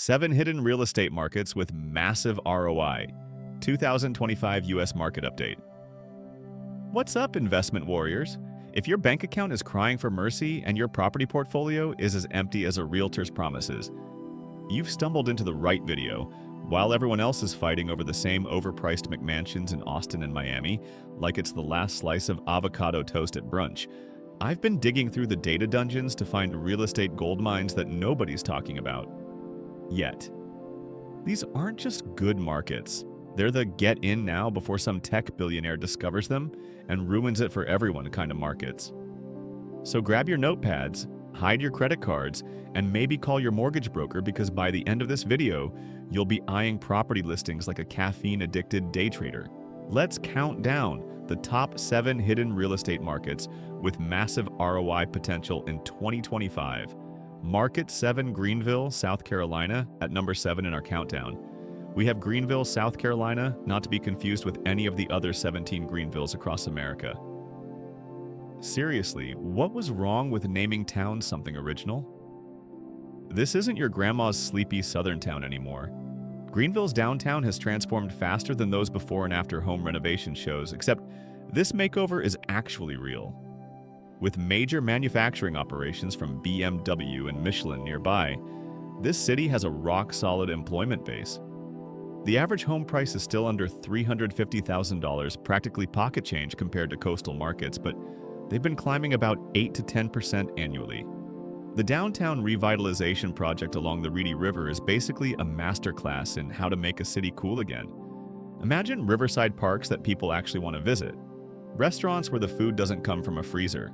7 hidden real estate markets with massive ROI. 2025 US Market Update. What's up, investment warriors? If your bank account is crying for mercy and your property portfolio is as empty as a realtor's promises, you've stumbled into the right video. While everyone else is fighting over the same overpriced McMansions in Austin and Miami, like it's the last slice of avocado toast at brunch, I've been digging through the data dungeons to find real estate gold mines that nobody's talking about yet. These aren't just good markets. They're the get in now before some tech billionaire discovers them and ruins it for everyone kind of markets. So grab your notepads, hide your credit cards, and maybe call your mortgage broker, because by the end of this video, you'll be eyeing property listings like a caffeine-addicted day trader. Let's count down the top 7 hidden real estate markets with massive ROI potential in 2025. Market 7, Greenville, South Carolina, at number 7 in our countdown. We have Greenville, South Carolina, not to be confused with any of the other 17 Greenvilles across America. Seriously, what was wrong with naming towns something original? This isn't your grandma's sleepy southern town anymore. Greenville's downtown has transformed faster than those before and after home renovation shows, except this makeover is actually real. With major manufacturing operations from BMW and Michelin nearby, this city has a rock-solid employment base. The average home price is still under $350,000, practically pocket change compared to coastal markets, but they've been climbing about 8 to 10% annually. The downtown revitalization project along the Reedy River is basically a masterclass in how to make a city cool again. Imagine riverside parks that people actually want to visit, restaurants where the food doesn't come from a freezer,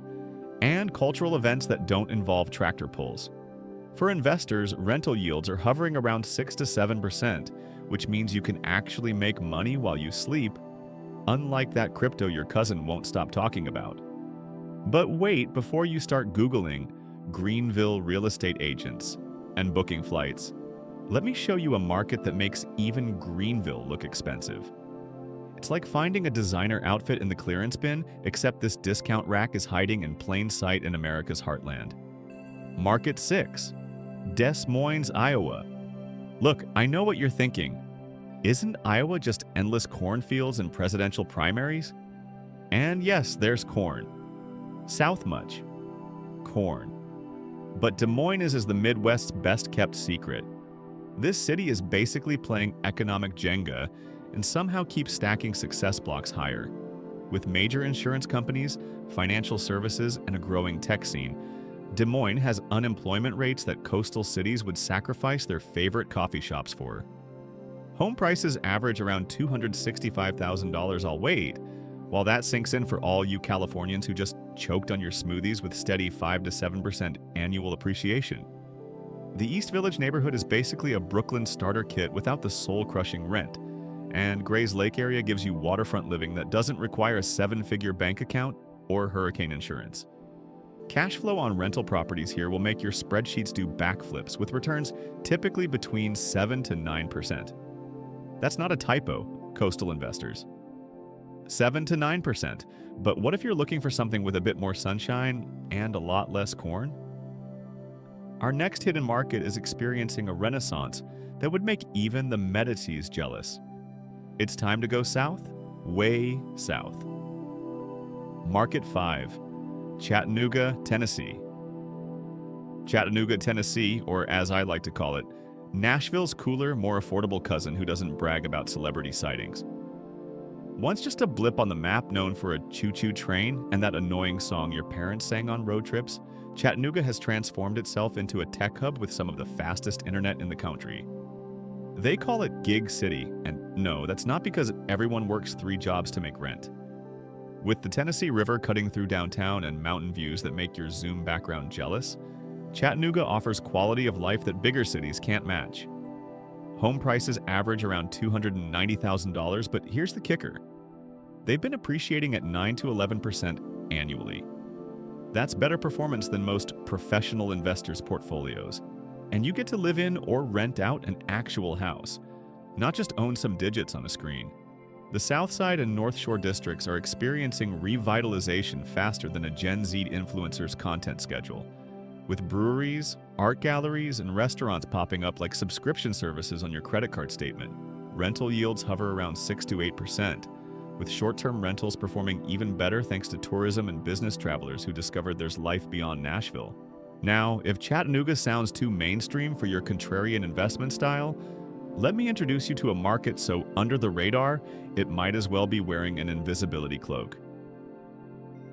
and cultural events that don't involve tractor pulls. For investors, rental yields are hovering around 6 to 7%, which means you can actually make money while you sleep, unlike that crypto your cousin won't stop talking about. But wait before you start Googling Greenville real estate agents and booking flights. Let me show you a market that makes even Greenville look expensive. It's like finding a designer outfit in the clearance bin, except this discount rack is hiding in plain sight in America's heartland. Market 6, Des Moines, Iowa. Look, I know what you're thinking. Isn't Iowa just endless cornfields and presidential primaries? And yes, there's corn. South much? Corn. But Des Moines is the Midwest's best-kept secret. This city is basically playing economic Jenga and somehow keeps stacking success blocks higher. With major insurance companies, financial services, and a growing tech scene, Des Moines has unemployment rates that coastal cities would sacrifice their favorite coffee shops for. Home prices average around $265,000. I'll wait, while that sinks in for all you Californians who just choked on your smoothies with steady 5 to 7% annual appreciation. The East Village neighborhood is basically a Brooklyn starter kit without the soul-crushing rent, and Grays Lake area gives you waterfront living that doesn't require a 7-figure bank account or hurricane insurance. Cash flow on rental properties here will make your spreadsheets do backflips, with returns typically between 7 to 9%. That's not a typo, coastal investors. 7 to 9%. But what if you're looking for something with a bit more sunshine and a lot less corn? Our next hidden market is experiencing a renaissance that would make even the Medicis jealous. It's time to go south, way south. Market 5, Chattanooga, Tennessee. Chattanooga, Tennessee, or as I like to call it, Nashville's cooler, more affordable cousin who doesn't brag about celebrity sightings. Once just a blip on the map known for a choo-choo train and that annoying song your parents sang on road trips, Chattanooga has transformed itself into a tech hub with some of the fastest internet in the country. They call it Gig City, and no, that's not because everyone works 3 jobs to make rent. With the Tennessee River cutting through downtown and mountain views that make your Zoom background jealous, Chattanooga offers quality of life that bigger cities can't match. Home prices average around $290,000, but here's the kicker. They've been appreciating at 9 to 11% annually. That's better performance than most professional investors' portfolios. And you get to live in or rent out an actual house, not just own some digits on a screen. The South Side and North Shore districts are experiencing revitalization faster than a Gen Z influencer's content schedule, with breweries, art galleries, and restaurants popping up like subscription services on your credit card statement. Rental yields hover around 6 to 8%, with short-term rentals performing even better thanks to tourism and business travelers who discovered there's life beyond Nashville. Now, if Chattanooga sounds too mainstream for your contrarian investment style, let me introduce you to a market so under the radar, it might as well be wearing an invisibility cloak.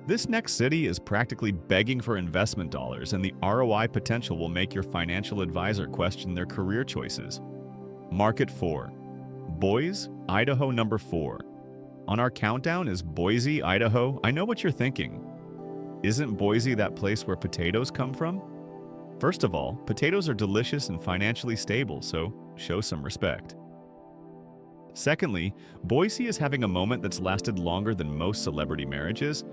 This next city is practically begging for investment dollars, and the ROI potential will make your financial advisor question their career choices. Market 4. Boise, Idaho number 4. On our countdown is Boise, Idaho. I know what you're thinking. Isn't Boise that place where potatoes come from? First of all, potatoes are delicious and financially stable, so show some respect. Secondly, Boise is having a moment that's lasted longer than most celebrity marriages.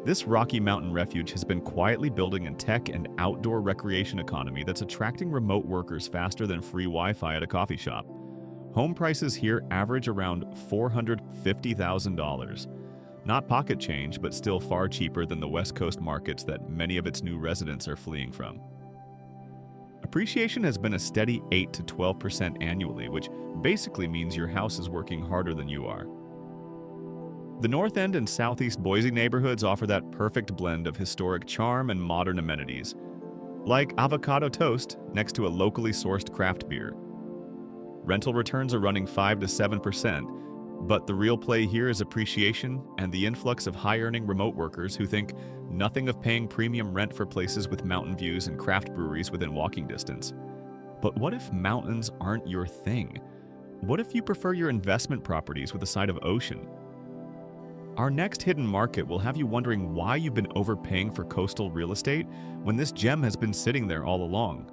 This Rocky Mountain refuge has been quietly building a tech and outdoor recreation economy that's attracting remote workers faster than free Wi-Fi at a coffee shop. Home prices here average around $450,000. Not pocket change, but still far cheaper than the West Coast markets that many of its new residents are fleeing from. Appreciation has been a steady 8 to 12% annually, which basically means your house is working harder than you are. The North End and Southeast Boise neighborhoods offer that perfect blend of historic charm and modern amenities, like avocado toast next to a locally sourced craft beer. Rental returns are running 5 to 7%, but the real play here is appreciation and the influx of high-earning remote workers who think nothing of paying premium rent for places with mountain views and craft breweries within walking distance. But what if mountains aren't your thing? What if you prefer your investment properties with a side of ocean? Our next hidden market will have you wondering why you've been overpaying for coastal real estate when this gem has been sitting there all along.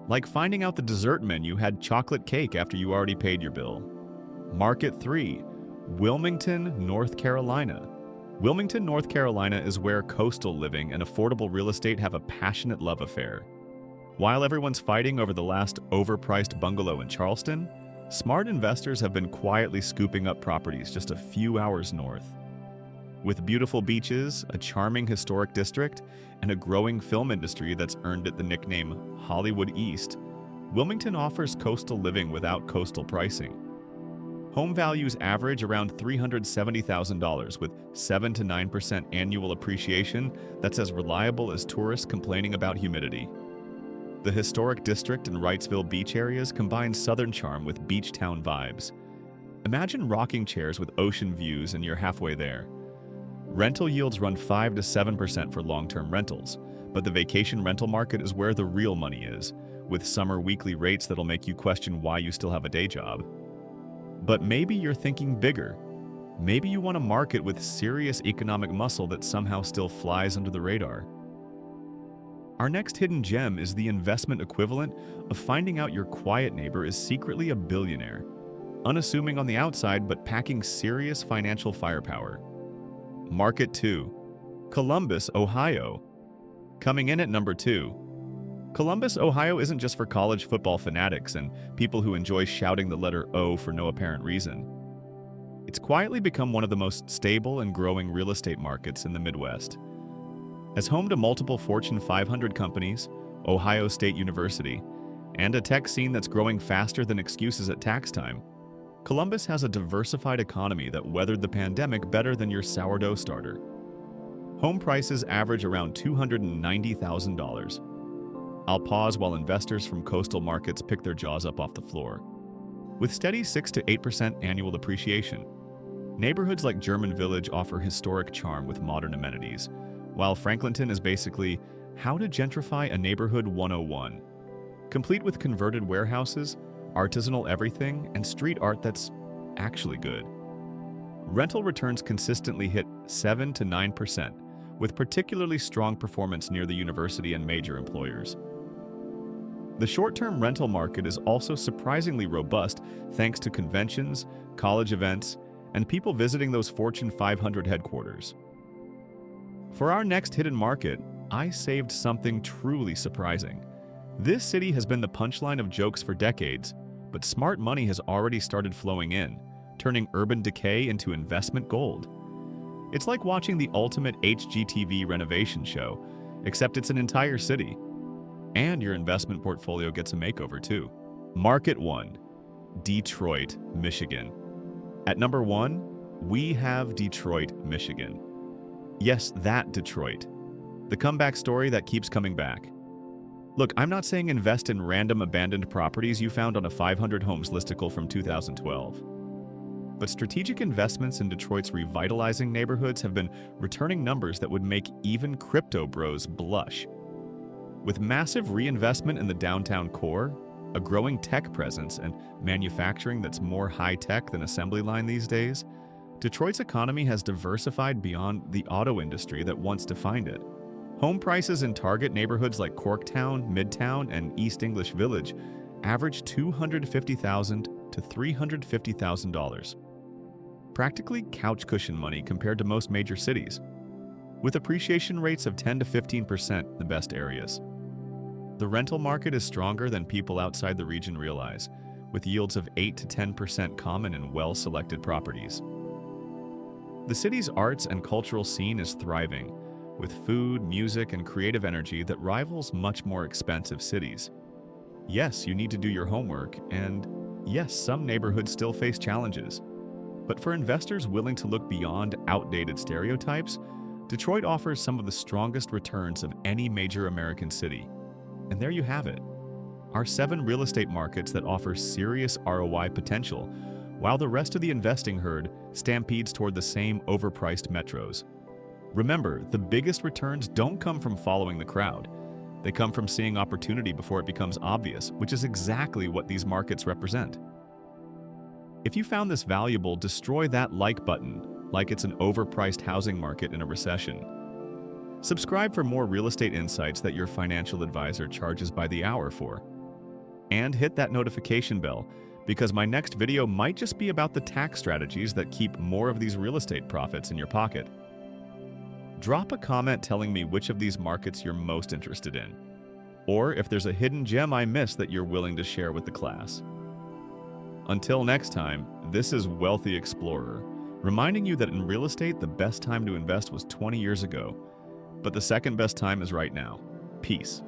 Like finding out the dessert menu had chocolate cake after you already paid your bill. Market 3. Wilmington, North Carolina. Wilmington, North Carolina is where coastal living and affordable real estate have a passionate love affair. While everyone's fighting over the last overpriced bungalow in Charleston, smart investors have been quietly scooping up properties just a few hours north. With beautiful beaches, a charming historic district, and a growing film industry that's earned it the nickname Hollywood East, Wilmington offers coastal living without coastal pricing. Home values average around $370,000 with 7 to 9% annual appreciation that's as reliable as tourists complaining about humidity. The historic district and Wrightsville beach areas combine southern charm with beach town vibes. Imagine rocking chairs with ocean views and you're halfway there. Rental yields run 5 to 7% for long-term rentals, but the vacation rental market is where the real money is, with summer weekly rates that'll make you question why you still have a day job. But maybe you're thinking bigger. Maybe you want a market with serious economic muscle that somehow still flies under the radar. Our next hidden gem is the investment equivalent of finding out your quiet neighbor is secretly a billionaire, unassuming on the outside but packing serious financial firepower. Market 2. Columbus, Ohio. Coming in at number 2. Columbus, Ohio isn't just for college football fanatics and people who enjoy shouting the letter O for no apparent reason. It's quietly become one of the most stable and growing real estate markets in the Midwest. As home to multiple Fortune 500 companies, Ohio State University, and a tech scene that's growing faster than excuses at tax time, Columbus has a diversified economy that weathered the pandemic better than your sourdough starter. Home prices average around $290,000. I'll pause while investors from coastal markets pick their jaws up off the floor. With steady 6 to 8% annual appreciation, neighborhoods like German Village offer historic charm with modern amenities, while Franklinton is basically how to gentrify a neighborhood 101, complete with converted warehouses, artisanal everything, and street art that's actually good. Rental returns consistently hit 7 to 9%, with particularly strong performance near the university and major employers. The short-term rental market is also surprisingly robust thanks to conventions, college events, and people visiting those Fortune 500 headquarters. For our next hidden market, I saved something truly surprising. This city has been the punchline of jokes for decades, but smart money has already started flowing in, turning urban decay into investment gold. It's like watching the ultimate HGTV renovation show, except it's an entire city. And your investment portfolio gets a makeover too. Market 1, Detroit, Michigan. At number 1, we have Detroit, Michigan. Yes, that Detroit. The comeback story that keeps coming back. Look, I'm not saying invest in random abandoned properties you found on a 500 homes listicle from 2012. But strategic investments in Detroit's revitalizing neighborhoods have been returning numbers that would make even crypto bros blush. With massive reinvestment in the downtown core, a growing tech presence, and manufacturing that's more high-tech than assembly line these days, Detroit's economy has diversified beyond the auto industry that once defined it. Home prices in target neighborhoods like Corktown, Midtown, and East English Village average $250,000 to $350,000. Practically couch cushion money compared to most major cities, with appreciation rates of 10 to 15% in the best areas. The rental market is stronger than people outside the region realize, with yields of 8 to 10% common in well-selected properties. The city's arts and cultural scene is thriving, with food, music, and creative energy that rivals much more expensive cities. Yes, you need to do your homework, and yes, some neighborhoods still face challenges. But for investors willing to look beyond outdated stereotypes, Detroit offers some of the strongest returns of any major American city. And there you have it, our 7 real estate markets that offer serious ROI potential, while the rest of the investing herd stampedes toward the same overpriced metros. Remember, the biggest returns don't come from following the crowd. They come from seeing opportunity before it becomes obvious, which is exactly what these markets represent. If you found this valuable, destroy that like button, like it's an overpriced housing market in a recession. Subscribe for more real estate insights that your financial advisor charges by the hour for. And hit that notification bell, because my next video might just be about the tax strategies that keep more of these real estate profits in your pocket. Drop a comment telling me which of these markets you're most interested in, or if there's a hidden gem I missed that you're willing to share with the class. Until next time, this is Wealthy Explorer, reminding you that in real estate, the best time to invest was 20 years ago, but the second best time is right now. Peace.